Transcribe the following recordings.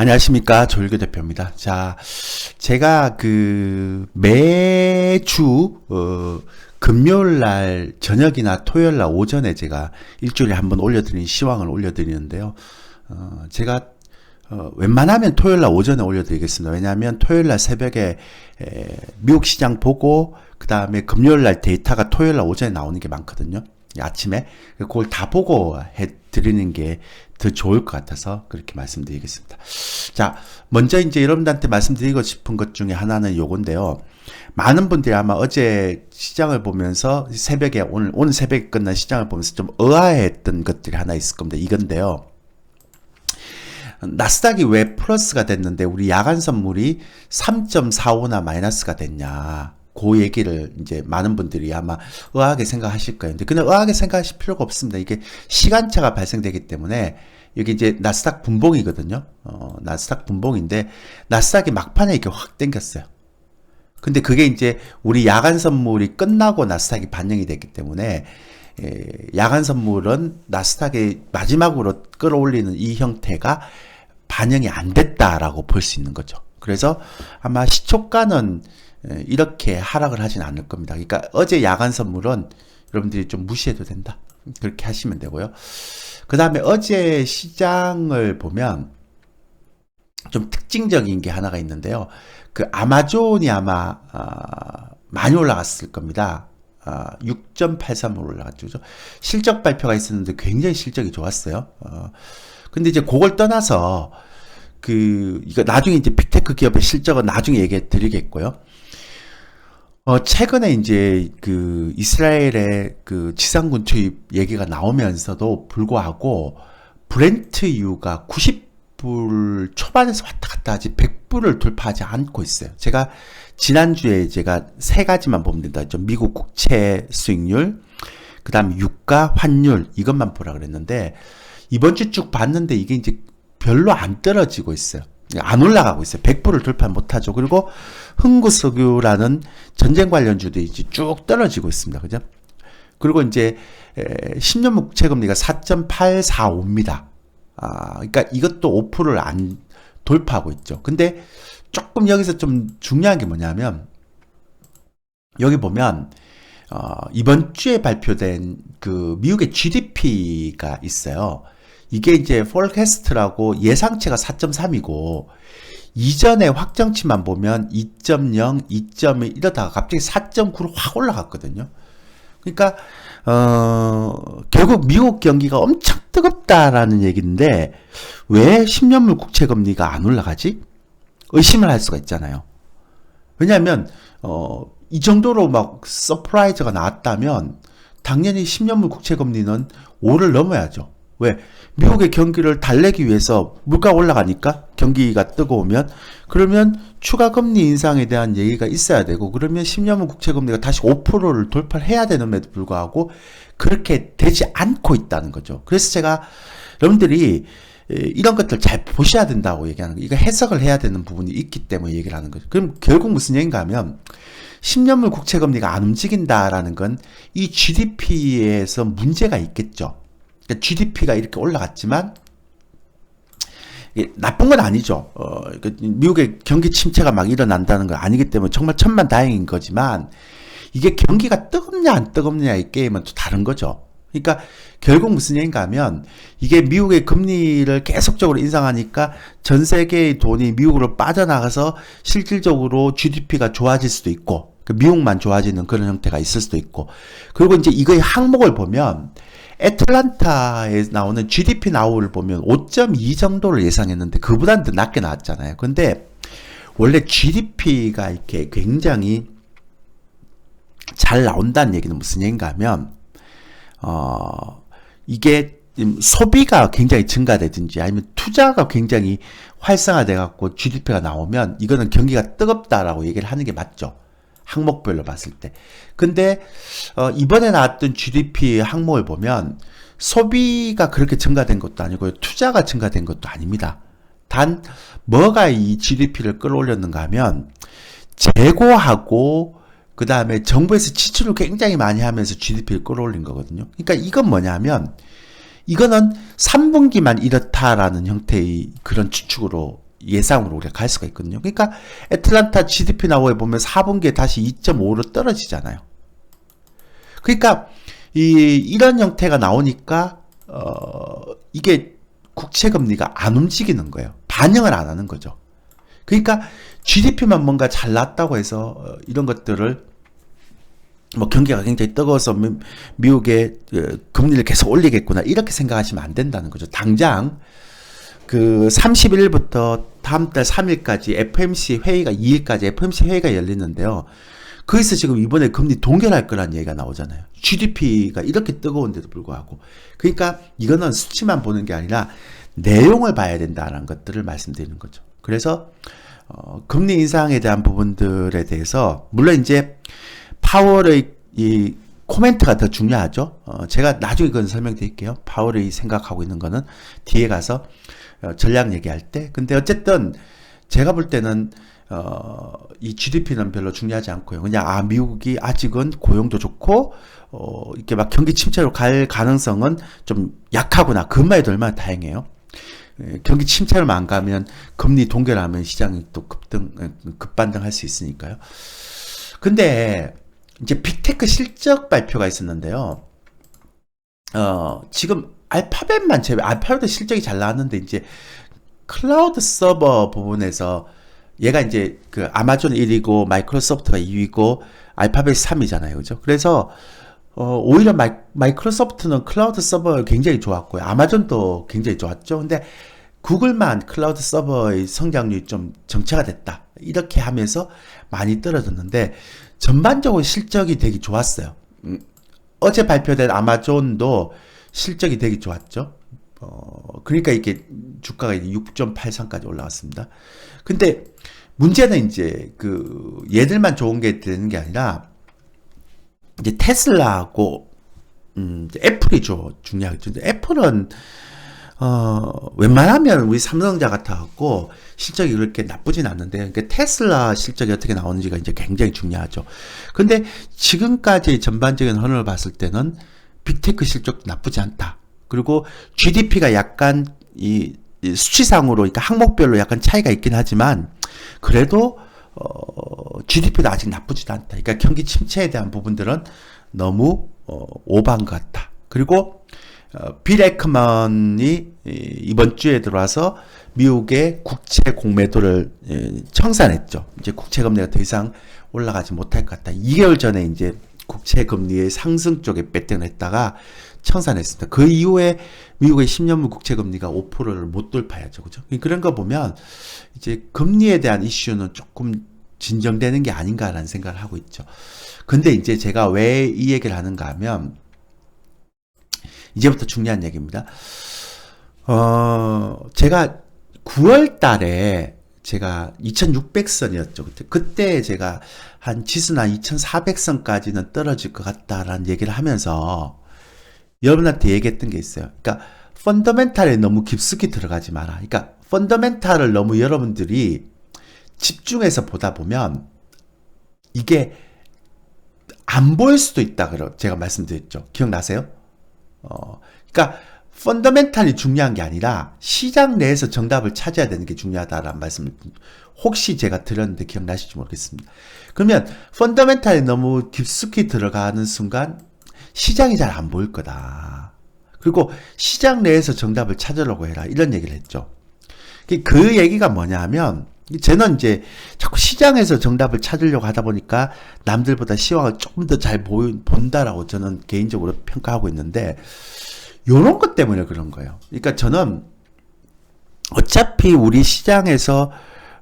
안녕하십니까. 조일교 대표입니다. 자, 제가 매주, 금요일 날 저녁이나 토요일 날 오전에 제가 일주일에 한 번 올려드리는 시황을 올려드리는데요. 제가, 웬만하면 토요일 날 오전에 올려드리겠습니다. 왜냐하면 토요일 날 새벽에, 미국 시장 보고, 그 다음에 금요일 날 데이터가 토요일 날 오전에 나오는 게 많거든요. 아침에. 그걸 다 보고 해드리는 게 더 좋을 것 같아서 그렇게 말씀드리겠습니다. 자, 먼저 이제 여러분들한테 말씀드리고 싶은 것 중에 하나는 요건데요. 많은 분들이 아마 어제 시장을 보면서 새벽에, 오늘 새벽에 끝난 시장을 보면서 좀 의아했던 것들이 하나 있을 겁니다. 이건데요. 나스닥이 왜 플러스가 됐는데 우리 야간 선물이 3.45나 마이너스가 됐냐. 그 얘기를 이제 많은 분들이 아마 의아하게 생각하실 거예요. 근데 그냥 의아하게 생각하실 필요가 없습니다. 이게 시간차가 발생되기 때문에 여기 이제 나스닥 분봉이거든요. 나스닥 분봉인데 나스닥이 막판에 이렇게 확 땡겼어요. 근데 그게 이제 우리 야간 선물이 끝나고 나스닥이 반영이 됐기 때문에 야간 선물은 나스닥이 마지막으로 끌어올리는 이 형태가 반영이 안 됐다라고 볼 수 있는 거죠. 그래서 아마 시초가는 이렇게 하락을 하진 않을 겁니다. 그러니까 어제 야간 선물은 여러분들이 좀 무시해도 된다. 그렇게 하시면 되고요. 그 다음에 어제 시장을 보면 좀 특징적인 게 하나가 있는데요. 그 아마존이 아마 많이 올라갔을 겁니다. 6.83으로 올라갔죠. 그죠? 실적 발표가 있었는데 굉장히 실적이 좋았어요. 근데 이제 그걸 떠나서 이거 나중에 이제 빅테크 기업의 실적은 나중에 얘기해 드리겠고요. 최근에 이제 이스라엘의 지상군 투입 얘기가 나오면서도 불구하고 브렌트유가 90불 초반에서 왔다 갔다 하지 100불을 돌파하지 않고 있어요. 제가 지난주에 제가 세 가지만 보면 된다 했죠. 미국 국채 수익률, 그 다음에 유가, 환율 이것만 보라 그랬는데 이번 주 쭉 봤는데 이게 이제 별로 안 떨어지고 있어요. 안 올라가고 있어요. 100불을 돌파 못하죠. 그리고 흥구석유라는 전쟁 관련주도 이제 쭉 떨어지고 있습니다. 그죠? 그리고 이제 10년 국채금리가 4.845입니다. 그러니까 이것도 5%를 안 돌파하고 있죠. 근데 조금 여기서 좀 중요한 게 뭐냐면 여기 보면 이번 주에 발표된 미국의 GDP가 있어요. 이게 이제 포캐스트라고 예상치가 4.3이고 이전에 확정치만 보면 2.0, 2.1 이러다가 갑자기 4.9로 확 올라갔거든요. 그러니까 결국 미국 경기가 엄청 뜨겁다라는 얘기인데 왜 10년물 국채 금리가 안 올라가지? 의심을 할 수가 있잖아요. 왜냐하면 이 정도로 막 서프라이즈가 나왔다면 당연히 10년물 국채 금리는 5를 넘어야죠. 왜? 미국의 경기를 달래기 위해서 물가가 올라가니까 경기가 뜨거우면 그러면 추가 금리 인상에 대한 얘기가 있어야 되고 그러면 10년물 국채 금리가 다시 5%를 돌파해야 되는데도 불구하고 그렇게 되지 않고 있다는 거죠. 그래서 제가 여러분들이 이런 것들 잘 보셔야 된다고 얘기하는 거예요. 이거 해석을 해야 되는 부분이 있기 때문에 얘기를 하는 거죠. 그럼 결국 무슨 얘기인가 하면 10년물 국채 금리가 안 움직인다라는 건 이 GDP에서 문제가 있겠죠. GDP가 이렇게 올라갔지만 나쁜 건 아니죠. 미국의 경기 침체가 막 일어난다는 건 아니기 때문에 정말 천만다행인 거지만 이게 경기가 뜨겁냐 안 뜨겁냐 이 게임은 또 다른 거죠. 그러니까 결국 무슨 얘기인가 하면 이게 미국의 금리를 계속적으로 인상하니까 전 세계의 돈이 미국으로 빠져나가서 실질적으로 GDP가 좋아질 수도 있고 미국만 좋아지는 그런 형태가 있을 수도 있고 그리고 이제 이거의 항목을 보면 애틀란타에 나오는 GDP 나우를 보면 5.2 정도를 예상했는데 그보다는 더 낮게 나왔잖아요. 근데 원래 GDP가 이렇게 굉장히 잘 나온다는 얘기는 무슨 얘기인가 하면 이게 소비가 굉장히 증가되든지 아니면 투자가 굉장히 활성화돼 갖고 GDP가 나오면 이거는 경기가 뜨겁다라고 얘기를 하는 게 맞죠. 항목별로 봤을 때. 근데 이번에 나왔던 GDP 항목을 보면 소비가 그렇게 증가된 것도 아니고요. 투자가 증가된 것도 아닙니다. 단 뭐가 이 GDP를 끌어올렸는가 하면 재고하고 그 다음에 정부에서 지출을 굉장히 많이 하면서 GDP를 끌어올린 거거든요. 그러니까 이건 뭐냐면 이거는 3분기만 이렇다라는 형태의 그런 추측으로 예상으로 우리가 갈 수가 있거든요. 그러니까 애틀란타 GDP 나오에 보면 4분기에 다시 2.5로 떨어지잖아요. 그러니까 이런 형태가 나오니까 이게 국채 금리가 안 움직이는 거예요. 반영을 안 하는 거죠. 그러니까 GDP만 뭔가 잘 났다고 해서 이런 것들을 뭐 경기가 굉장히 뜨거워서 미국의 금리를 계속 올리겠구나 이렇게 생각하시면 안 된다는 거죠. 당장 그 31일부터 다음 달 3일까지 FMC 회의가 2일까지 FMC 회의가 열리는데요. 거기서 지금 이번에 금리 동결할 거란 얘기가 나오잖아요. GDP가 이렇게 뜨거운데도 불구하고. 그러니까 이거는 수치만 보는 게 아니라 내용을 봐야 된다는 것들을 말씀드리는 거죠. 그래서 금리 인상에 대한 부분들에 대해서 물론 이제 파월의 이 코멘트가 더 중요하죠. 제가 나중에 그건 설명드릴게요. 파월이 생각하고 있는 거는 뒤에 가서 전략 얘기할 때. 근데 어쨌든 제가 볼 때는 이 GDP는 별로 중요하지 않고요. 그냥 미국이 아직은 고용도 좋고 이렇게 막 경기 침체로 갈 가능성은 좀 약하구나. 그것만 해도 얼마나 다행이에요. 경기 침체로만 안 가면 금리 동결하면 시장이 또 급반등할 수 있으니까요. 근데 이제 빅테크 실적 발표가 있었는데요. 지금 알파벳만 알파벳 실적이 잘 나왔는데 이제 클라우드 서버 부분에서 얘가 이제 그 아마존 1위고 마이크로소프트가 2위고 알파벳 3위잖아요. 그죠? 그래서 오히려 마이크로소프트는 클라우드 서버 굉장히 좋았고요. 아마존도 굉장히 좋았죠. 근데 구글만 클라우드 서버의 성장률이 좀 정체가 됐다. 이렇게 하면서 많이 떨어졌는데 전반적으로 실적이 되게 좋았어요. 어제 발표된 아마존도 실적이 되게 좋았죠. 그러니까 이게 주가가 6.83까지 올라왔습니다. 근데 문제는 이제 얘들만 좋은 게 되는 게 아니라 이제 테슬라하고 이제 애플이 중요하겠죠. 애플은 웬만하면 우리 삼성전자 같아갖고 실적이 그렇게 나쁘진 않는데, 그러니까 테슬라 실적이 어떻게 나오는지가 이제 굉장히 중요하죠. 근데 지금까지 전반적인 흐름을 봤을 때는 빅테크 실적도 나쁘지 않다. 그리고 GDP가 약간 이 수치상으로, 그러니까 항목별로 약간 차이가 있긴 하지만 그래도 GDP도 아직 나쁘지도 않다. 그러니까 경기 침체에 대한 부분들은 너무 오버한 것 같다. 그리고 빌 에크먼이 이번 주에 들어와서 미국의 국채 공매도를 청산했죠. 이제 국채 금리가 더 이상 올라가지 못할 것 같다. 2개월 전에 이제 국채 금리의 상승 쪽에 배팅을 했다가 청산했습니다. 그 이후에 미국의 10년물 국채 금리가 5%를 못 돌파하죠. 그죠? 그런 거 보면 이제 금리에 대한 이슈는 조금 진정되는 게 아닌가라는 생각을 하고 있죠. 근데 이제 제가 왜 이 얘기를 하는가 하면 이제부터 중요한 얘기입니다. 제가 9월 달에 제가 2600선이었죠. 그때 제가 한 지수나 2400선까지는 떨어질 것 같다라는 얘기를 하면서 여러분한테 얘기했던 게 있어요. 그러니까 펀더멘탈에 너무 깊숙이 들어가지 마라. 그러니까 펀더멘탈을 너무 여러분들이 집중해서 보다 보면 이게 안 보일 수도 있다. 제가 말씀드렸죠. 기억나세요? 그러니까 펀더멘탈이 중요한 게 아니라 시장 내에서 정답을 찾아야 되는 게 중요하다라는 말씀을 혹시 제가 드렸는데 기억나실지 모르겠습니다. 그러면 펀더멘탈이 너무 깊숙이 들어가는 순간 시장이 잘 안 보일 거다. 그리고 시장 내에서 정답을 찾으려고 해라. 이런 얘기를 했죠. 그 얘기가 뭐냐 하면 저는 이제 자꾸 시장에서 정답을 찾으려고 하다 보니까 남들보다 시황을 조금 더 잘 본다라고 저는 개인적으로 평가하고 있는데 요런 것 때문에 그런 거예요. 그러니까 저는 어차피 우리 시장에서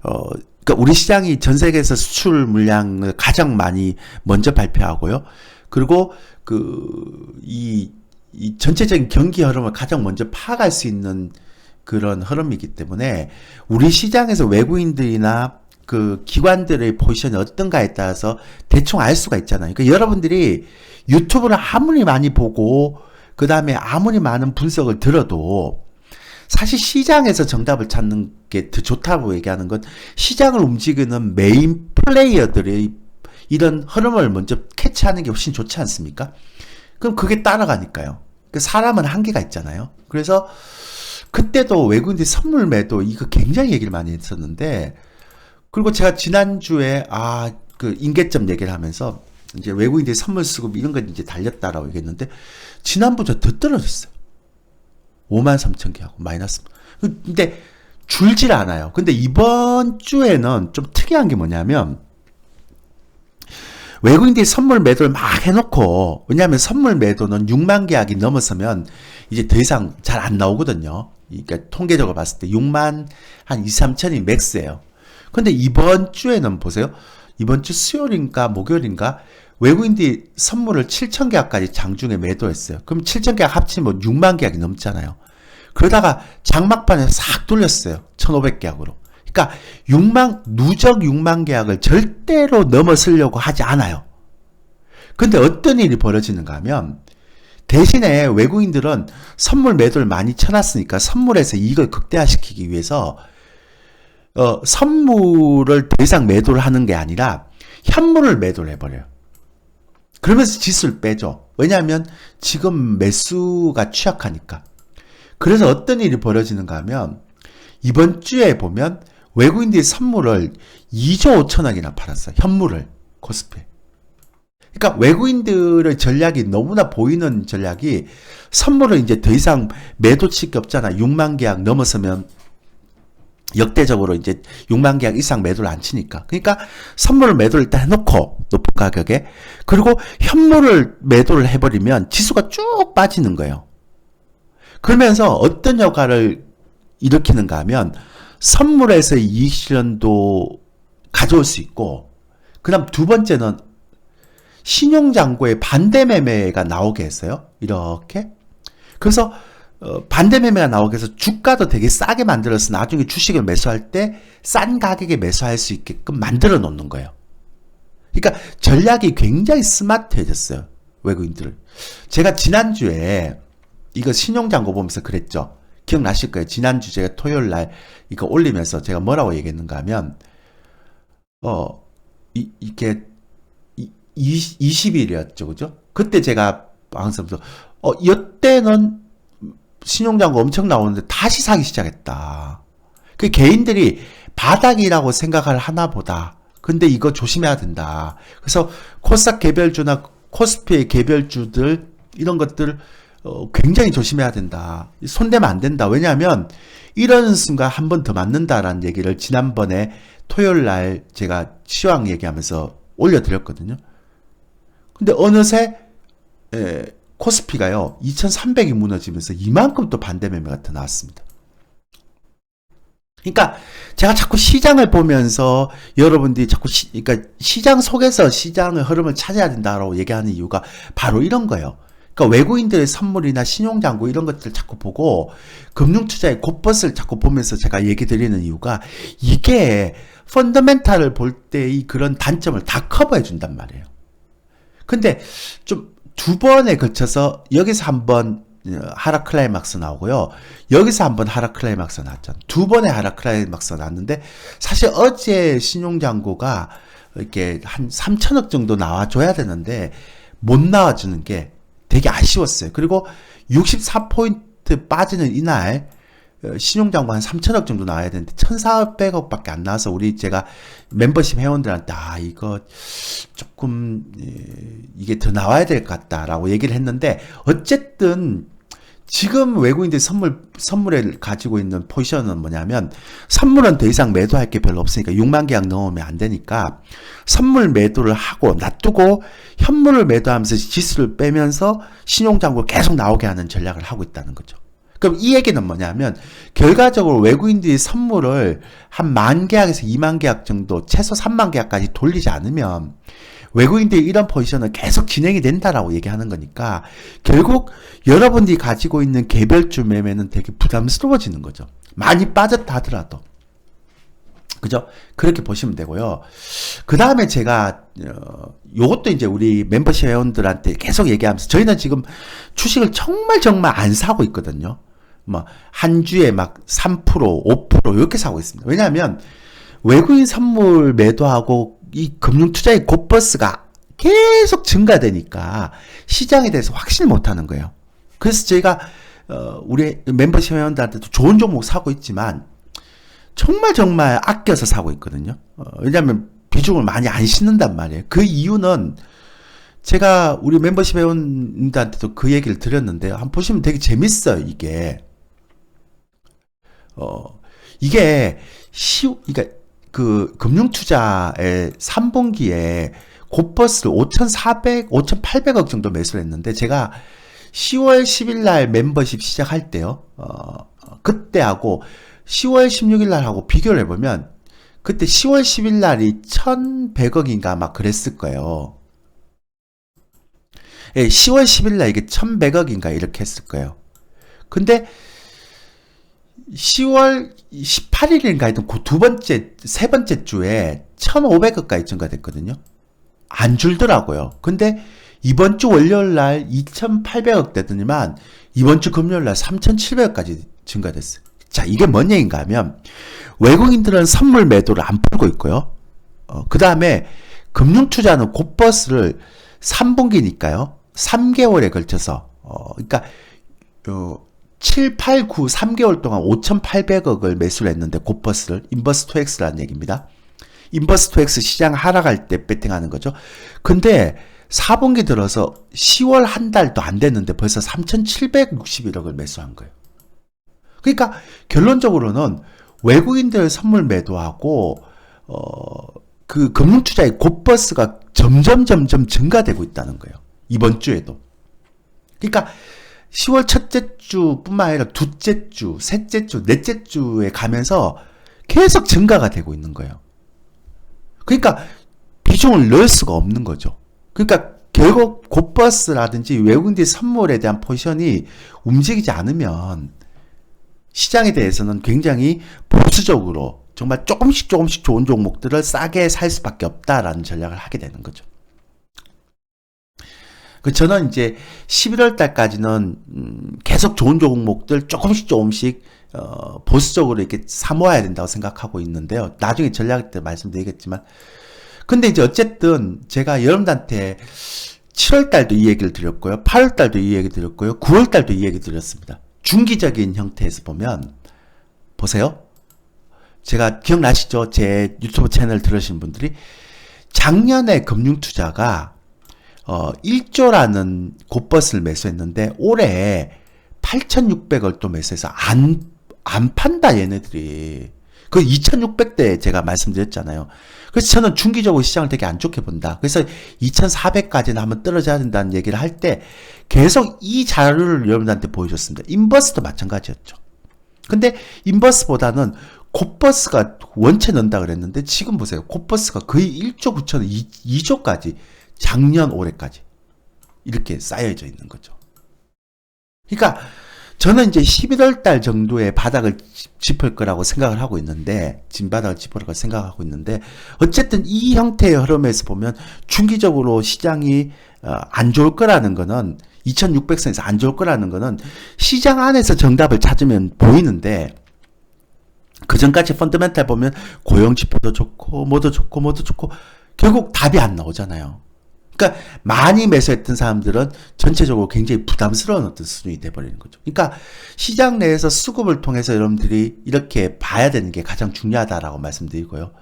그러니까 우리 시장이 전 세계에서 수출 물량을 가장 많이 먼저 발표하고요. 그리고 이 전체적인 경기 흐름을 가장 먼저 파악할 수 있는 그런 흐름이기 때문에 우리 시장에서 외국인들이나 그 기관들의 포지션이 어떤가에 따라서 대충 알 수가 있잖아요. 그러니까 여러분들이 유튜브를 아무리 많이 보고 그 다음에 아무리 많은 분석을 들어도 사실 시장에서 정답을 찾는 게 더 좋다고 얘기하는 건 시장을 움직이는 메인 플레이어들의 이런 흐름을 먼저 캐치하는 게 훨씬 좋지 않습니까? 그럼 그게 따라가니까요. 사람은 한계가 있잖아요. 그래서 그때도 외국인들 선물 매도 이거 굉장히 얘기를 많이 했었는데, 그리고 제가 지난주에 그 임계점 얘기를 하면서 이제 외국인들이 선물 수급 이런 거 이제 달렸다라고 얘기했는데, 지난주에 더 떨어졌어요. 53,000개 하고 마이너스. 근데 줄질 않아요. 근데 이번 주에는 좀 특이한 게 뭐냐면, 외국인들이 선물 매도를 막 해놓고, 왜냐하면 선물 매도는 6만 계약이 넘어서면 이제 더 이상 잘 안 나오거든요. 그러니까 통계적으로 봤을 때 6만 한 2, 3천이 맥스예요. 근데 이번 주에는 보세요. 이번 주 수요일인가 목요일인가 외국인들이 선물을 7천 계약까지 장중에 매도했어요. 그럼 7천 계약 합치면 6만 계약이 넘잖아요. 그러다가 장막판에 싹 돌렸어요. 1,500계약으로. 그러니까 누적 6만 계약을 절대로 넘어서려고 하지 않아요. 근데 어떤 일이 벌어지는가 하면, 대신에 외국인들은 선물 매도를 많이 쳐놨으니까 선물에서 이익을 극대화시키기 위해서 선물을 더 이상 매도를 하는 게 아니라 현물을 매도를 해버려요. 그러면서 지수를 빼죠. 왜냐하면 지금 매수가 취약하니까. 그래서 어떤 일이 벌어지는가 하면, 이번 주에 보면 외국인들이 선물을 2조 5천억이나 팔았어요. 현물을 코스피에. 그러니까 외국인들의 전략이 너무나 보이는 전략이, 선물을 이제 더 이상 매도칠 게 없잖아. 6만 계약 넘어서면 역대적으로 이제 6만 계약 이상 매도를 안 치니까. 그러니까 선물을 매도를 일단 해놓고 높은 가격에, 그리고 현물을 매도를 해버리면 지수가 쭉 빠지는 거예요. 그러면서 어떤 효과를 일으키는가 하면, 선물에서 이익 실현도 가져올 수 있고, 그 다음 두 번째는 신용장고에 반대 매매가 나오게 했어요. 이렇게. 그래서 반대 매매가 나오게 해서 주가도 되게 싸게 만들어서 나중에 주식을 매수할 때 싼 가격에 매수할 수 있게끔 만들어 놓는 거예요. 그러니까 전략이 굉장히 스마트해졌어요. 외국인들. 제가 지난주에 이거 신용장고 보면서 그랬죠. 기억나실 거예요. 지난주 제가 토요일 날 이거 올리면서 제가 뭐라고 얘기했는가 하면, 이게 20일이었죠. 그죠? 그때 제가 방송에서, 이때는 신용장고 엄청 나오는데 다시 사기 시작했다. 그 개인들이 바닥이라고 생각을 하나 보다. 근데 이거 조심해야 된다. 그래서 코스닥 개별주나 코스피의 개별주들, 이런 것들, 굉장히 조심해야 된다. 손대면 안 된다. 왜냐하면 이런 순간 한 번 더 맞는다라는 얘기를 지난번에 토요일 날 제가 시황 얘기하면서 올려드렸거든요. 근데 어느새 코스피가요 2300이 무너지면서 이만큼 또 반대 매매가 더 나왔습니다. 그러니까 제가 자꾸 시장을 보면서 여러분들이 자꾸 그러니까 시장 속에서 시장의 흐름을 찾아야 된다라고 얘기하는 이유가 바로 이런 거예요. 그러니까 외국인들의 선물이나 신용장고 이런 것들 자꾸 보고 금융투자의 곧벗을 자꾸 보면서 제가 얘기 드리는 이유가, 이게 펀더멘탈을 볼 때의 그런 단점을 다 커버해 준단 말이에요. 근데 좀 두 번에 걸쳐서 여기서 한번 하락 클라이막스 나오고요. 여기서 한번 하락 클라이막스 나왔잖아요. 두 번의 하락 클라이막스가 나왔는데, 사실 어제 신용장고가 이렇게 한 3천억 정도 나와줘야 되는데 못 나와주는 게 되게 아쉬웠어요. 그리고 64포인트 빠지는 이날 신용장고 한 3천억 정도 나와야 되는데 1,400억 밖에 안 나와서 제가 멤버십 회원들한테 이거 조금 이게 더 나와야 될 것 같다라고 얘기를 했는데, 어쨌든 지금 외국인들이 선물에 가지고 있는 포지션은 뭐냐면, 선물은 더 이상 매도할 게 별로 없으니까 6만 계약 넣으면 안 되니까 선물 매도를 하고 놔두고 현물을 매도하면서 지수를 빼면서 신용장고를 계속 나오게 하는 전략을 하고 있다는 거죠. 그럼 이 얘기는 뭐냐면, 결과적으로 외국인들이 선물을 한 10,000계약에서 20,000계약 정도, 최소 30,000계약까지 돌리지 않으면 외국인들이 이런 포지션은 계속 진행이 된다라고 얘기하는 거니까, 결국 여러분들이 가지고 있는 개별주 매매는 되게 부담스러워지는 거죠. 많이 빠졌다 하더라도. 그죠? 그렇게 보시면 되고요. 그 다음에 제가 요것도 이제 우리 멤버십 회원들한테 계속 얘기하면서, 저희는 지금 주식을 정말 안 사고 있거든요. 뭐 한 주에 막 3%, 5% 이렇게 사고 있습니다. 왜냐하면 외국인 선물 매도하고 이 금융투자의 곧버스가 계속 증가되니까 시장에 대해서 확신을 못하는 거예요. 그래서 저희가 우리 멤버십 회원들한테도 좋은 종목 사고 있지만 정말 아껴서 사고 있거든요. 왜냐하면 비중을 많이 안 싣는단 말이에요. 그 이유는 제가 우리 멤버십 회원들한테도 그 얘기를 드렸는데요. 한번 보시면 되게 재밌어요, 이게. 이게 그러니까 그 금융투자의 3분기에 곧버스를 5,800억 정도 매수를 했는데 제가 10월 10일 날 멤버십 시작할 때요. 그때하고 10월 16일 날하고 비교를 해보면 그때 10월 10일 날이 1,100억인가 막 그랬을 거예요. 예, 10월 10일 날 이게 1,100억인가 이렇게 했을 거예요. 근데 10월 18일인가 하여튼 그 세 번째 주에 1,500억까지 증가됐거든요. 안 줄더라고요. 근데 이번 주 월요일 날 2,800억 되더니만 이번 주 금요일 날 3,700억까지 증가됐어요. 자, 이게 뭔 얘기인가 하면 외국인들은 선물 매도를 안 풀고 있고요. 그 다음에 금융투자는 곧버스를 3분기니까요. 3개월에 걸쳐서 그러니까 7, 8, 9, 3개월 동안 5,800억을 매수를 했는데 곧버스를 인버스2X라는 얘기입니다. 인버스2X 시장 하락할 때 배팅하는 거죠. 근데 4분기 들어서 10월 한 달도 안 됐는데 벌써 3,761억을 매수한 거예요. 그러니까 결론적으로는 외국인들 선물 매도하고 그 금융투자의 곧버스가 점점 증가되고 있다는 거예요. 이번 주에도. 그러니까 10월 첫째 주뿐만 아니라 둘째 주, 셋째 주, 넷째 주에 가면서 계속 증가가 되고 있는 거예요. 그러니까 비중을 넣을 수가 없는 거죠. 그러니까 결국 곧버스라든지 외국인들 선물에 대한 포지션이 움직이지 않으면 시장에 대해서는 굉장히 보수적으로 정말 조금씩 좋은 종목들을 싸게 살 수밖에 없다라는 전략을 하게 되는 거죠. 저는 이제 11월 달까지는 계속 좋은 종목들 조금씩 보수적으로 이렇게 사모아야 된다고 생각하고 있는데요. 나중에 전략 때 말씀드리겠지만, 근데 이제 어쨌든 제가 여러분들한테 7월 달도 이 얘기를 드렸고요, 8월 달도 이 얘기 드렸고요, 9월 달도 이 얘기 드렸습니다. 중기적인 형태에서 보면 보세요. 제가 기억나시죠? 제 유튜브 채널 들으신 분들이 작년에 금융투자가 1조라는 곧버스를 매수했는데 올해 8,600을 또 매수해서 안 판다 얘네들이. 그 2,600대 제가 말씀드렸잖아요. 그래서 저는 중기적으로 시장을 되게 안 좋게 본다. 그래서 2,400까지는 한번 떨어져야 된다는 얘기를 할 때 계속 이 자료를 여러분들한테 보여줬습니다. 인버스도 마찬가지였죠. 근데 인버스보다는 곧버스가 원체 넣는다 그랬는데 지금 보세요. 곧버스가 거의 1조 9천억, 2조까지 작년 올해까지 이렇게 쌓여져 있는 거죠. 그러니까 저는 이제 11월 달 정도에 바닥을 짚을 거라고 생각을 하고 있는데, 진바닥을 짚을 거라고 생각하고 있는데, 어쨌든 이 형태의 흐름에서 보면 중기적으로 시장이 안 좋을 거라는 거는 2600선에서 안 좋을 거라는 거는 시장 안에서 정답을 찾으면 보이는데, 그 전까지 펀더멘탈 보면 고용지표도 좋고 뭐도 좋고 결국 답이 안 나오잖아요. 그러니까 많이 매수했던 사람들은 전체적으로 굉장히 부담스러운 어떤 수준이 돼버리는 거죠. 그러니까 시장 내에서 수급을 통해서 여러분들이 이렇게 봐야 되는 게 가장 중요하다라고 말씀드리고요.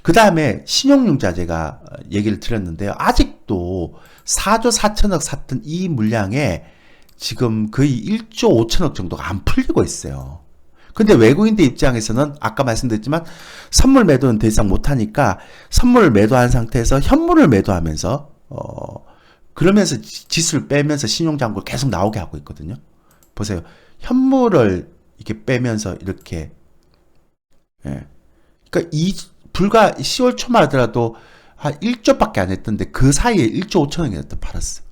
그 다음에 신용융자 제가 얘기를 드렸는데요. 아직도 4조 4천억 샀던 이 물량에 지금 거의 1조 5천억 정도가 안 풀리고 있어요. 근데 외국인들 입장에서는 아까 말씀드렸지만 선물 매도는 더 이상 못하니까 선물을 매도한 상태에서 현물을 매도하면서 그러면서 지수를 빼면서 신용장고를 계속 나오게 하고 있거든요. 보세요. 현물을 이렇게 빼면서 이렇게 그러니까 불과 10월 초만 하더라도 한 1조밖에 안 했던데 그 사이에 1조 5천억이나 또 팔았어요.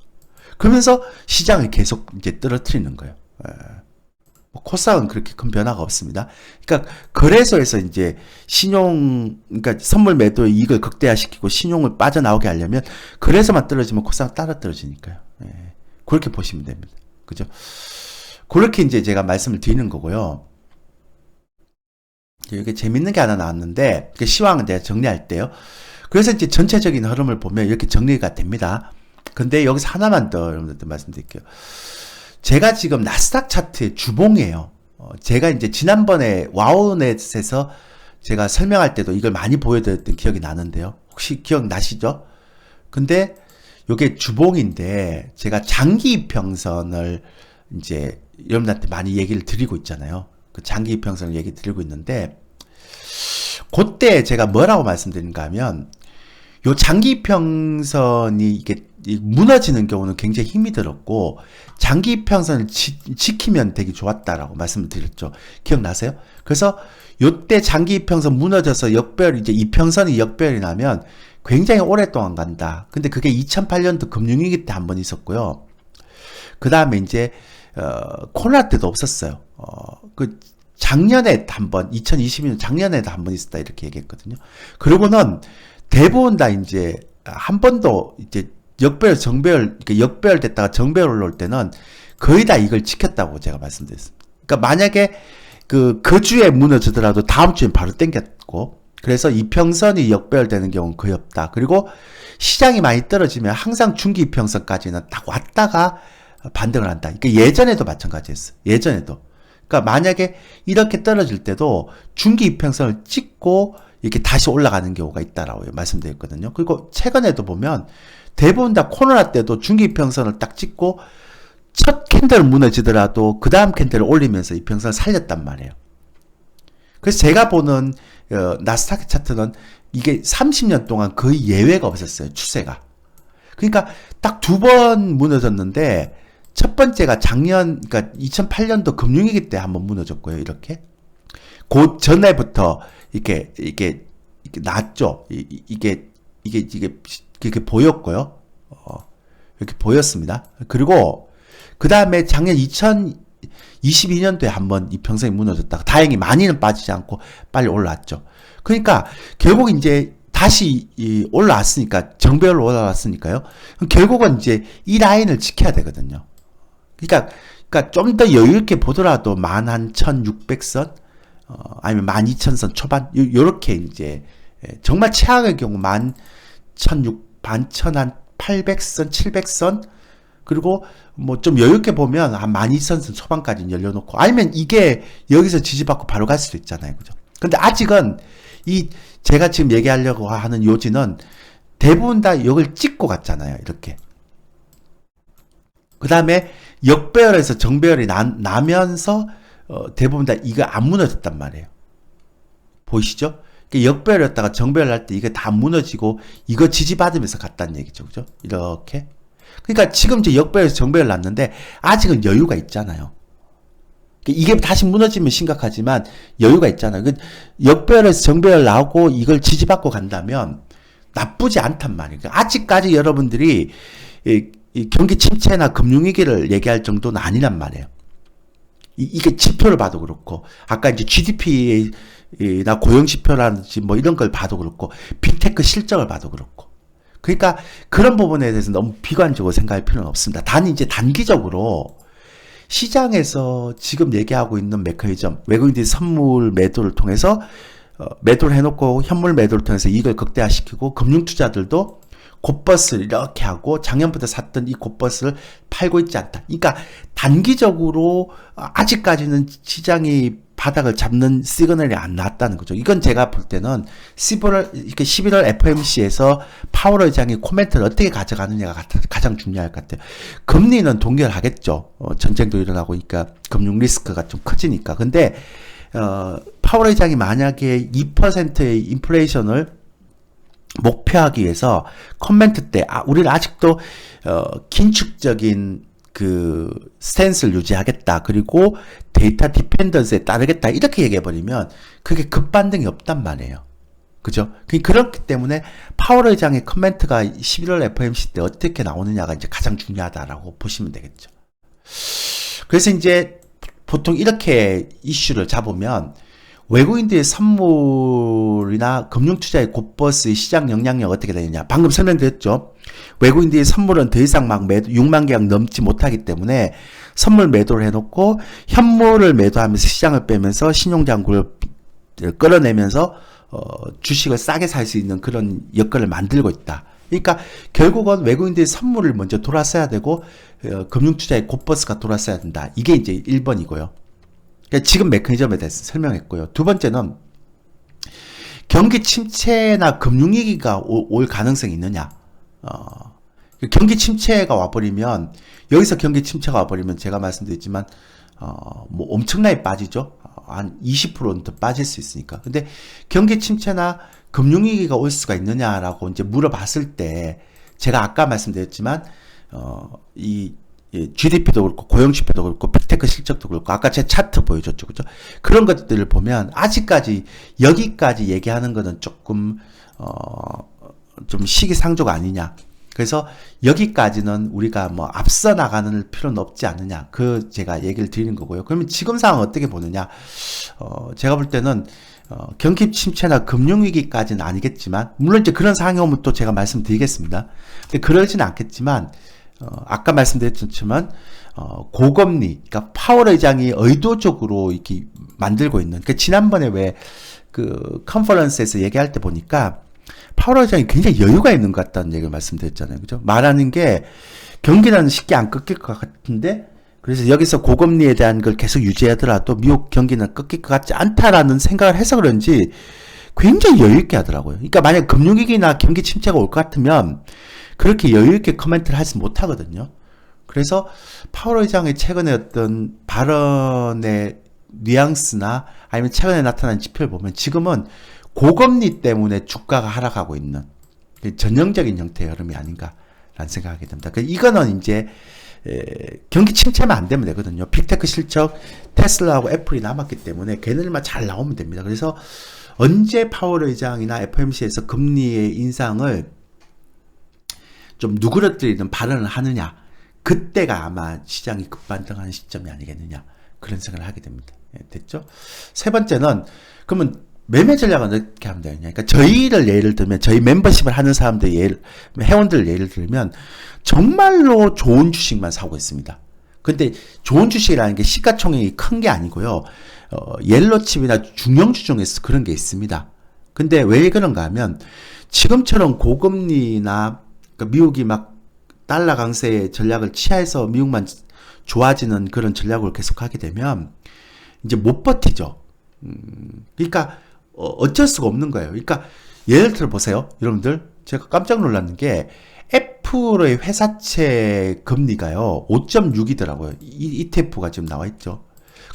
그러면서 시장을 계속 이제 떨어뜨리는 거예요. 코스닥은 그렇게 큰 변화가 없습니다. 그러니까 거래소에서 이제 그러니까 선물 매도 이익을 극대화시키고 신용을 빠져나오게 하려면 거래소만 떨어지면 코스닥 따라 떨어지니까요. 그렇게 보시면 됩니다. 그죠? 그렇게 이제 제가 말씀을 드리는 거고요. 여기 재밌는 게 하나 나왔는데 시황은 제가 정리할 때요. 그래서 이제 전체적인 흐름을 보면 이렇게 정리가 됩니다. 근데 여기서 하나만 더 여러분들한테 말씀드릴게요. 제가 지금 나스닥 차트의 주봉이에요. 제가 이제 지난번에 와우넷에서 제가 설명할 때도 이걸 많이 보여드렸던 기억이 나는데요. 혹시 기억나시죠? 근데 요게 주봉인데 제가 장기 이평선을 이제 여러분들한테 많이 얘기를 드리고 있잖아요. 그 장기 이평선을 얘기 드리고 있는데 그때 제가 뭐라고 말씀드린가 하면 요 장기 이평선이 이게 무너지는 경우는 굉장히 힘이 들었고 장기 이평선을 지키면 되게 좋았다라고 말씀을 드렸죠. 기억나세요? 그래서 요때 장기 이평선 무너져서 역별 이제 이평선이 역별이 나면 굉장히 오랫동안 간다. 근데 그게 2008년도 금융위기 때 한 번 있었고요. 그 다음에 이제 코로나 때도 없었어요. 그 작년에 한 번, 2022년 작년에도 한 번 있었다 이렇게 얘기했거든요. 그러고는 대부분 다 이제 한 번도 이제 역별, 정배열, 역배열 됐다가 정배열 올라올 때는 거의 다 이걸 지켰다고 제가 말씀드렸습니다. 그러니까 만약에 그 주에 무너지더라도 다음 주엔 바로 땡겼고, 그래서 이평선이 역배열 되는 경우는 거의 없다. 그리고 시장이 많이 떨어지면 항상 중기 이평선까지는 딱 왔다가 반등을 한다. 그러니까 예전에도 마찬가지였어요. 예전에도. 그러니까 만약에 이렇게 떨어질 때도 중기 이평선을 찍고 이렇게 다시 올라가는 경우가 있다라고 말씀드렸거든요. 그리고 최근에도 보면 대부분 다 코로나 때도 중기 이평선을 딱 찍고 첫 캔들은 무너지더라도 그 다음 캔들을 올리면서 이평선을 살렸단 말이에요. 그래서 제가 보는 나스닥 차트는 이게 30년 동안 거의 예외가 없었어요. 추세가. 그러니까 딱 두 번 무너졌는데 첫 번째가 작년, 그러니까 2008년도 금융위기 때 한번 무너졌고요. 이렇게. 그 전에부터 이게 났죠. 이게 보였고요. 이렇게 보였습니다. 그리고 그 다음에 작년 2022년도에 한번 이평선이 무너졌다가 다행히 많이는 빠지지 않고 빨리 올라왔죠. 그러니까 결국 이제 다시 올라왔으니까 정배열로 올라왔으니까요. 결국은 이제 이 라인을 지켜야 되거든요. 그러니까 좀 더 여유 있게 보더라도 11,600선 아니면 12,000선 초반 요렇게 이제 정말 최악의 경우 11,800선 700선 그리고 뭐 좀 여유 있게 보면 한 12,000선 초반까지 열려놓고 아니면 이게 여기서 지지받고 바로 갈 수도 있잖아요. 그죠? 근데 아직은 제가 지금 얘기하려고 하는 요지는 대부분 다 이걸 찍고 갔잖아요. 이렇게. 그 다음에 역배열에서 정배열이 나면서 대부분 다 이거 안 무너졌단 말이에요. 보이시죠? 역배열이었다가 정배열 날 때 이게 다 무너지고 이거 지지받으면서 갔다는 얘기죠. 그죠? 이렇게. 그러니까 지금 이제 역배열에서 정배열 났는데 아직은 여유가 있잖아요. 이게 다시 무너지면 심각하지만 여유가 있잖아요. 역배열에서 정배열 나오고 이걸 지지받고 간다면 나쁘지 않단 말이에요. 아직까지 여러분들이 이 경기 침체나 금융위기를 얘기할 정도는 아니란 말이에요. 이게 지표를 봐도 그렇고, 아까 이제 GDP나 고용지표라든지 뭐 이런 걸 봐도 그렇고, 빅테크 실적을 봐도 그렇고. 그러니까 그런 부분에 대해서 너무 비관적으로 생각할 필요는 없습니다. 단 이제 단기적으로 시장에서 지금 얘기하고 있는 메커니즘, 외국인들이 선물 매도를 통해서 매도를 해놓고 현물 매도를 통해서 이익을 극대화시키고 금융투자들도 곧버스를 이렇게 하고 작년부터 샀던 이 곧버스를 팔고 있지 않다. 그러니까 단기적으로 아직까지는 시장이 바닥을 잡는 시그널이 안 나왔다는 거죠. 이건 제가 볼 때는 11월 FOMC에서 파월 의장이 코멘트를 어떻게 가져가느냐가 가장 중요할 것 같아요. 금리는 동결하겠죠. 전쟁도 일어나고 그러니까 금융 리스크가 좀 커지니까. 근데 파월 의장이 만약에 2%의 인플레이션을 목표하기 위해서 코멘트 때 우리는 아직도 긴축적인 그 스탠스를 유지하겠다. 그리고 데이터 디펜던스에 따르겠다. 이렇게 얘기해버리면 그게 급반등이 없단 말이에요. 그죠? 그렇기 때문에 파월 의장의 코멘트가 11월 FOMC 때 어떻게 나오느냐가 이제 가장 중요하다라고 보시면 되겠죠. 그래서 이제 보통 이렇게 이슈를 잡으면 외국인들의 선물이나 금융투자의 곧버스의 시장 영향력 어떻게 되느냐. 방금 설명드렸죠. 외국인들의 선물은 더 이상 막 6만 계약 넘지 못하기 때문에 선물 매도를 해놓고 현물을 매도하면서 시장을 빼면서 신용장구를 끌어내면서 주식을 싸게 살 수 있는 그런 여건을 만들고 있다. 그러니까 결국은 외국인들이 선물을 먼저 돌았어야 되고 금융투자의 곧버스가 돌았어야 된다. 이게 이제 1번이고요. 그러니까 지금 메커니즘에 대해서 설명했고요. 두 번째는 경기 침체나 금융위기가 올 가능성이 있느냐. 경기 침체가 와버리면, 여기서 경기 침체가 와버리면 제가 말씀드렸지만 뭐 엄청나게 빠지죠. 한 20%는 더 빠질 수 있으니까. 근데 경기 침체나 금융위기가 올 수가 있느냐라고 이제 물어봤을 때, 제가 아까 말씀드렸지만 이 GDP도 그렇고 고용지표도 그렇고 빅테크 실적도 그렇고 아까 제 차트 보여줬죠, 그죠? 그런 것들을 보면 아직까지 여기까지 얘기하는 거는 조금 좀 시기상조가 아니냐. 그래서 여기까지는 우리가 뭐 앞서 나가는 필요는 없지 않느냐. 그 제가 얘기를 드리는 거고요. 그러면 지금 상황 어떻게 보느냐? 제가 볼 때는 경기 침체나 금융위기까지는 아니겠지만, 물론 이제 그런 상황이 오면 또 제가 말씀드리겠습니다. 근데 그러지는 않겠지만, 아까 말씀드렸지만, 고금리, 그러니까 파월 의장이 의도적으로 이렇게 만들고 있는, 그러니까 지난번에 왜 그 컨퍼런스에서 얘기할 때 보니까, 파월 의장이 굉장히 여유가 있는 것 같다는 얘기를 말씀드렸잖아요. 그죠? 말하는 게 경기는 쉽게 안 꺾일 것 같은데, 그래서 여기서 고금리에 대한 걸 계속 유지하더라도 미국 경기는 꺾일 것 같지 않다라는 생각을 해서 그런지 굉장히 여유 있게 하더라고요. 그러니까 만약 금융위기나 경기 침체가 올 것 같으면 그렇게 여유 있게 코멘트를 하지 못하거든요. 그래서 파월 의장의 최근에 어떤 발언의 뉘앙스나 아니면 최근에 나타난 지표를 보면 지금은 고금리 때문에 주가가 하락하고 있는 전형적인 형태의 흐름이 아닌가라는 생각하게 됩니다. 이거는 이제 경기 침체만 안 되면 되거든요. 빅테크 실적 테슬라하고 애플이 남았기 때문에 걔네들만 잘 나오면 됩니다. 그래서 언제 파월 의장이나 FOMC에서 금리의 인상을 좀 누그러뜨리는 발언을 하느냐, 그때가 아마 시장이 급반등하는 시점이 아니겠느냐, 그런 생각을 하게 됩니다. 됐죠? 세 번째는 그러면 매매 전략은 어떻게 하면 되느냐. 그러니까 저희를 예를 들면, 저희 멤버십을 하는 사람들 회원들 예를 들면 정말로 좋은 주식만 사고 있습니다. 근데 좋은 주식이라는 게 시가총액이 큰 게 아니고요. 옐로칩이나 중형주 중에서 그런 게 있습니다. 근데 왜 그런가 하면 지금처럼 고금리나 그러니까 미국이 막 달러 강세의 전략을 취해서 미국만 좋아지는 그런 전략을 계속하게 되면 이제 못 버티죠. 그러니까 어쩔 수가 없는 거예요. 그러니까 예를 들어 보세요. 여러분들, 제가 깜짝 놀랐는 게 애플의 회사채 금리가요 5.6이더라고요. ETF가 지금 나와 있죠.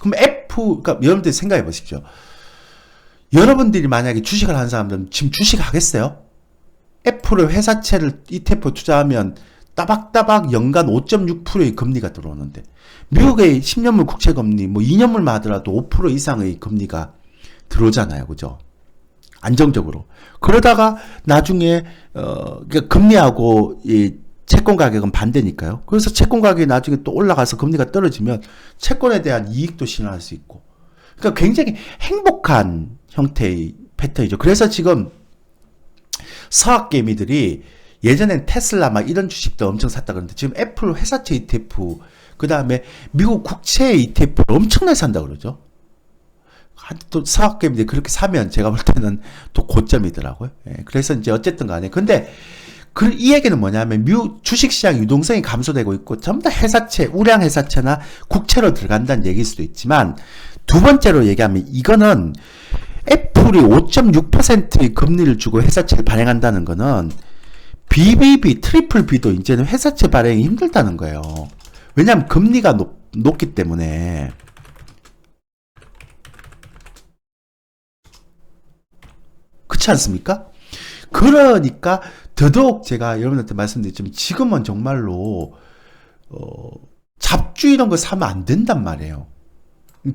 그럼 그러니까 여러분들이 생각해 보십시오. 여러분들이 만약에 주식을 하는 사람들은 지금 주식 하겠어요? 애플의 회사채를 ETF 투자하면 따박따박 연간 5.6%의 금리가 들어오는데, 미국의 10년물 국채 금리 뭐 2년물만 하더라도 5% 이상의 금리가 들어오잖아요. 그죠? 안정적으로. 그러다가 나중에 그러니까 금리하고 이 채권 가격은 반대니까요. 그래서 채권 가격이 나중에 또 올라가서 금리가 떨어지면 채권에 대한 이익도 실현할 수 있고. 그러니까 굉장히 행복한 형태의 패턴이죠. 그래서 지금 서학개미들이 예전엔 테슬라 막 이런 주식도 엄청 샀다 그러는데 지금 애플 회사채 ETF, 그 다음에 미국 국채 ETF를 엄청나게 산다 그러죠. 또 서학개미들이 그렇게 사면 제가 볼 때는 또 고점이더라고요. 그래서 이제 어쨌든 간에. 근데 이 얘기는 뭐냐면 미국 주식시장 유동성이 감소되고 있고 전부 다 회사채, 우량 회사채나 국채로 들어간다는 얘기일 수도 있지만, 두 번째로 얘기하면 이거는 애플이 5.6%의 금리를 주고 회사채를 발행한다는 거는 BBB, 트리플 B도 이제는 회사채 발행이 힘들다는 거예요. 왜냐하면 금리가 높기 때문에. 그렇지 않습니까? 그러니까 더더욱 제가 여러분한테 말씀드렸지만 지금은 정말로 잡주 이런 거 사면 안 된단 말이에요.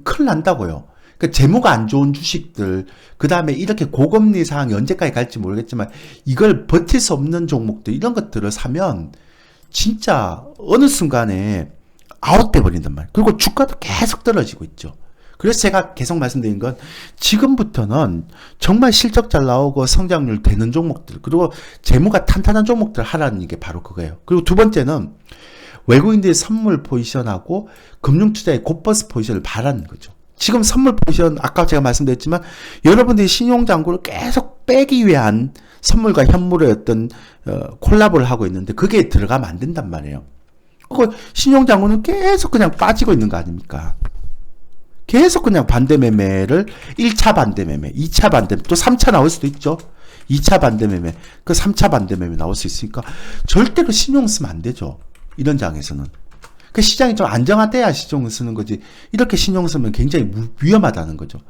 큰일 난다고요. 그러니까 재무가 안 좋은 주식들, 그 다음에 이렇게 고금리 상황이 언제까지 갈지 모르겠지만 이걸 버틸 수 없는 종목들, 이런 것들을 사면 진짜 어느 순간에 아웃돼 버린단 말이에요. 그리고 주가도 계속 떨어지고 있죠. 그래서 제가 계속 말씀드린 건 지금부터는 정말 실적 잘 나오고 성장률 되는 종목들, 그리고 재무가 탄탄한 종목들 하라는 게 바로 그거예요. 그리고 두 번째는 외국인들의 선물 포지션하고 금융투자의 곧버스 포지션을 바라는 거죠. 지금 선물 포지션, 아까 제가 말씀드렸지만 여러분들이 신용장구를 계속 빼기 위한 선물과 현물의 어떤 콜라보를 하고 있는데 그게 들어가면 안 된단 말이에요. 그 신용장고는 계속 그냥 빠지고 있는 거 아닙니까? 계속 그냥 반대매매를 1차 반대매매, 2차 반대매매, 또 3차 나올 수도 있죠. 2차 반대매매, 그 3차 반대매매 나올 수 있으니까 절대로 신용 쓰면 안 되죠. 이런 장에서는. 그 시장이 좀 안정화돼야 신용을 쓰는 거지. 이렇게 신용 쓰면 굉장히 위험하다는 거죠.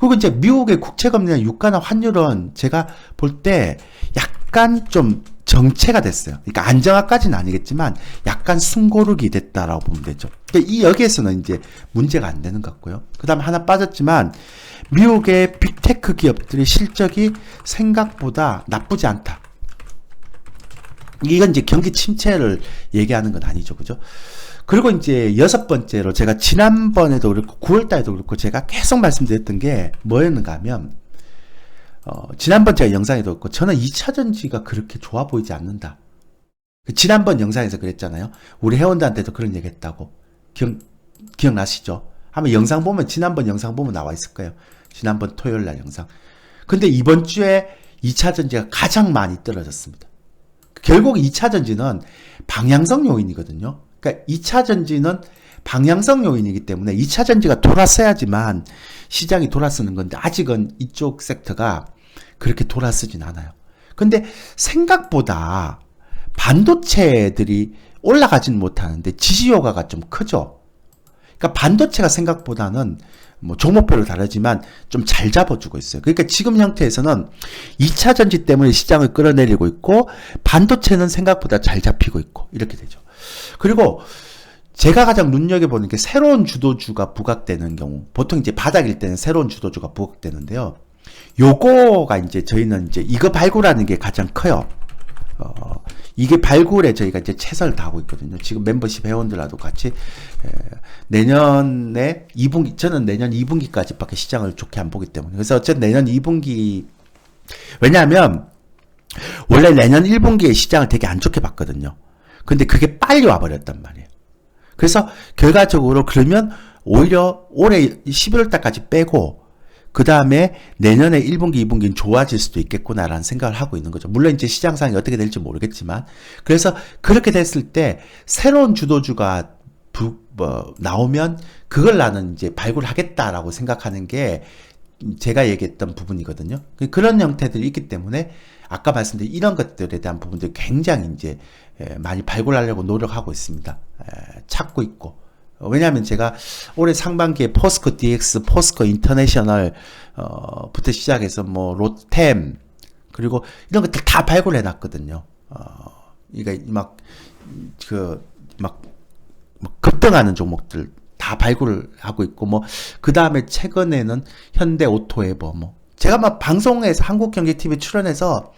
그리고 이제 미국의 국채금리나 유가나 환율은 제가 볼 때 약간 좀 정체가 됐어요. 그러니까 안정화까지는 아니겠지만 약간 숨고르기 됐다라고 보면 되죠. 그러니까 이 여기에서는 이제 문제가 안 되는 것 같고요. 그 다음에 하나 빠졌지만 미국의 빅테크 기업들의 실적이 생각보다 나쁘지 않다. 이건 이제 경기 침체를 얘기하는 건 아니죠. 그죠? 그리고 이제 여섯 번째로 제가 지난번에도 그렇고 9월달에도 그렇고 제가 계속 말씀드렸던 게 뭐였는가 하면 지난번 제가 영상에도 그렇고 저는 2차전지가 그렇게 좋아 보이지 않는다. 지난번 영상에서 그랬잖아요. 우리 회원들한테도 그런 얘기 했다고. 기억나시죠? 한번 영상 보면 지난번 영상 보면 나와 있을 거예요. 지난번 토요일 날 영상. 근데 이번 주에 2차전지가 가장 많이 떨어졌습니다. 결국 2차전지는 방향성 요인이거든요. 그러니까 2차전지는 방향성 요인이기 때문에 2차전지가 돌았어야지만 시장이 돌아서는 건데 아직은 이쪽 섹터가 그렇게 돌아서진 않아요. 근데 생각보다 반도체들이 올라가진 못하는데 지지 효과가 좀 크죠. 그러니까 반도체가 생각보다는 뭐 종목별로 다르지만 좀 잘 잡아주고 있어요. 그러니까 지금 형태에서는 2차 전지 때문에 시장을 끌어내리고 있고 반도체는 생각보다 잘 잡히고 있고 이렇게 되죠. 그리고 제가 가장 눈여겨보는 게 새로운 주도주가 부각되는 경우, 보통 이제 바닥일 때는 새로운 주도주가 부각되는데요. 요거가 이제 저희는 이제 이거 발굴하는 게 가장 커요. 이게 발굴에 저희가 이제 최선을 다하고 있거든요. 지금 멤버십 회원들하고 같이 내년에 2분기, 저는 내년 2분기까지밖에 시장을 좋게 안 보기 때문에. 그래서 어쨌든 내년 2분기, 왜냐하면 원래 내년 1분기에 시장을 되게 안 좋게 봤거든요. 근데 그게 빨리 와버렸단 말이에요. 그래서 결과적으로 그러면 오히려 올해 11월 달까지 빼고 그 다음에 내년에 1분기, 2분기는 좋아질 수도 있겠구나라는 생각을 하고 있는 거죠. 물론 이제 시장 상황이 어떻게 될지 모르겠지만. 그래서 그렇게 됐을 때 새로운 주도주가 나오면 그걸 나는 이제 발굴하겠다라고 생각하는 게 제가 얘기했던 부분이거든요. 그런 형태들이 있기 때문에 아까 말씀드린 이런 것들에 대한 부분들이 굉장히 이제 많이 발굴하려고 노력하고 있습니다. 찾고 있고. 왜냐하면 제가 올해 상반기에 포스코 DX, 포스코 인터내셔널 부터 시작해서 뭐 로템 그리고 이런 것들 다 발굴해 놨거든요. 그러니까 막 급등하는 종목들 다 발굴을 하고 있고 뭐 그 다음에 최근에는 현대 오토에버 뭐 제가 막 방송에서 한국경제TV 출연해서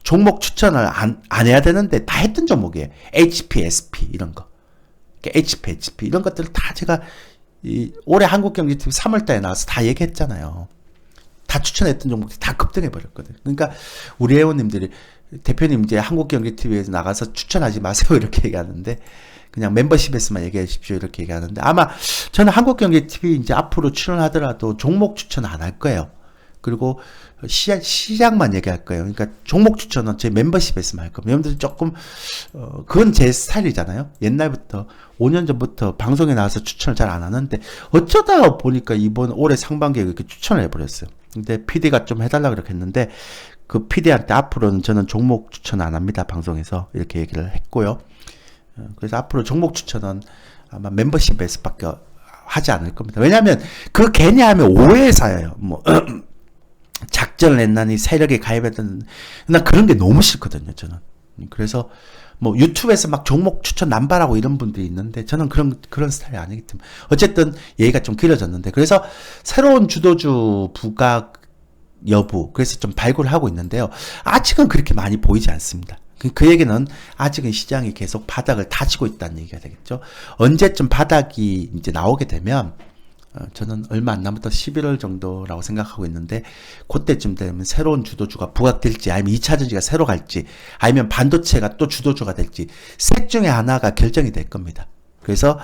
종목 추천을 안 해야 되는데 다 했던 종목이에요. HP, SP 이런 거. HP 이런 것들을 다 제가 올해 한국경제TV 3월달에 나와서 다 얘기했잖아요. 다 추천했던 종목들이 다 급등해 버렸거든요. 그러니까 우리 회원님들이 대표님 이제 한국경제TV에서 나가서 추천하지 마세요 이렇게 얘기하는데 그냥 멤버십에서만 얘기해 주십시오 이렇게 얘기하는데 아마 저는 한국경제TV 이제 앞으로 출연하더라도 종목 추천 안 할 거예요. 그리고 시장만 얘기할 거예요. 그러니까 종목 추천은 제 멤버십에서만 할 겁니다. 여러분들이 조금 그건 제 스타일이잖아요. 옛날부터 5년 전부터 방송에 나와서 추천을 잘 안 하는데 어쩌다 보니까 이번 올해 상반기에 그렇게 추천을 해버렸어요. 근데 PD가 좀 해달라 그렇게 했는데 그 PD한테 앞으로는 저는 종목 추천 안 합니다. 방송에서 이렇게 얘기를 했고요. 그래서 앞으로 종목 추천은 아마 멤버십에서밖에 하지 않을 겁니다. 왜냐하면 그 괜히 하면 오해에 사여요. 뭐 작전을 냈나니 세력에 가입했던 난 그런 게 너무 싫거든요. 저는. 그래서 뭐 유튜브에서 막 종목 추천 남발하고 이런 분들이 있는데 저는 그런 스타일이 아니기 때문에 어쨌든 얘기가 좀 길어졌는데 그래서 새로운 주도주 부각 여부 그래서 좀 발굴을 하고 있는데요. 아직은 그렇게 많이 보이지 않습니다. 그 얘기는 아직은 시장이 계속 바닥을 다지고 있다는 얘기가 되겠죠. 언제쯤 바닥이 이제 나오게 되면 저는 얼마 안 남았다 11월 정도라고 생각하고 있는데 그때쯤 되면 새로운 주도주가 부각될지 아니면 2차전지가 새로 갈지 아니면 반도체가 또 주도주가 될지 셋 중에 하나가 결정이 될 겁니다. 그래서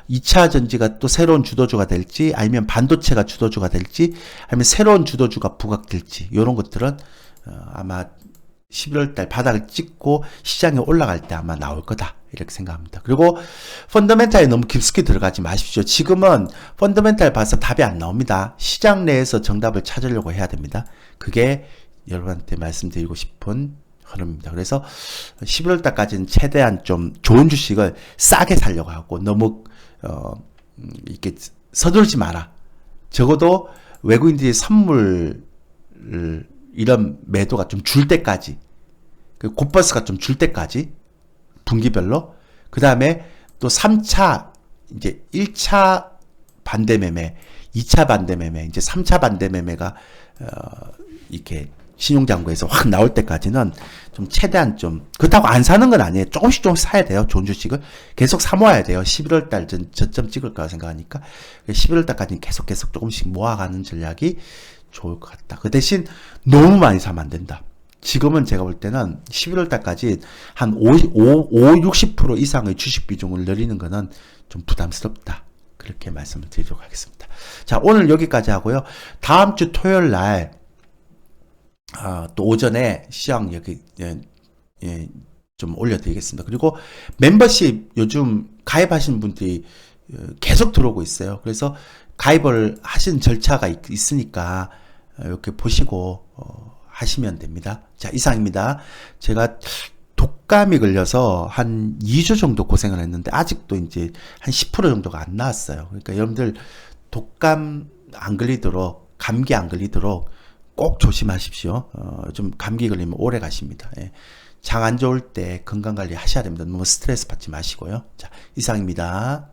2차전지가 또 새로운 주도주가 될지 아니면 반도체가 주도주가 될지 아니면 새로운 주도주가 부각될지 이런 것들은 아마 11월 달 바닥을 찍고 시장에 올라갈 때 아마 나올 거다. 이렇게 생각합니다. 그리고 펀더멘탈에 너무 깊숙이 들어가지 마십시오. 지금은 펀더멘탈 봐서 답이 안 나옵니다. 시장 내에서 정답을 찾으려고 해야 됩니다. 그게 여러분한테 말씀드리고 싶은 흐름입니다. 그래서 11월 달까지는 최대한 좀 좋은 주식을 싸게 살려고 하고 너무 이렇게 서두르지 마라. 적어도 외국인들이 선물 이런 매도가 좀 줄 때까지, 곧버스가 좀 줄 때까지 분기별로, 그 다음에 또 3차 이제 1차 반대 매매, 2차 반대 매매, 이제 3차 반대 매매가 이렇게 신용장고에서 확 나올 때까지는 좀 최대한 좀, 그렇다고 안 사는 건 아니에요. 조금씩 사야 돼요. 좋은 주식을 계속 사 모아야 돼요. 11월 달 저점 찍을 거라 생각하니까 11월 달까지는 계속 조금씩 모아가는 전략이 좋을 것 같다. 그 대신 너무 많이 사면 안 된다. 지금은 제가 볼 때는 11월 달까지 한 60% 이상의 주식 비중을 늘리는 거는 좀 부담스럽다. 그렇게 말씀을 드리도록 하겠습니다. 자, 오늘 여기까지 하고요. 다음 주 토요일 날, 또 오전에 시황 여기, 좀 올려드리겠습니다. 그리고 멤버십 요즘 가입하신 분들이 계속 들어오고 있어요. 그래서 가입을 하신 절차가 있으니까 이렇게 보시고 하시면 됩니다. 자, 이상입니다. 제가 독감이 걸려서 한 2주 정도 고생을 했는데 아직도 이제 한 10% 정도가 안 나왔어요. 그러니까 여러분들 독감 안 걸리도록, 감기 안 걸리도록 꼭 조심하십시오. 좀 감기 걸리면 오래 가십니다. 예. 장 안 좋을 때 건강관리 하셔야 됩니다. 너무 스트레스 받지 마시고요. 자, 이상입니다.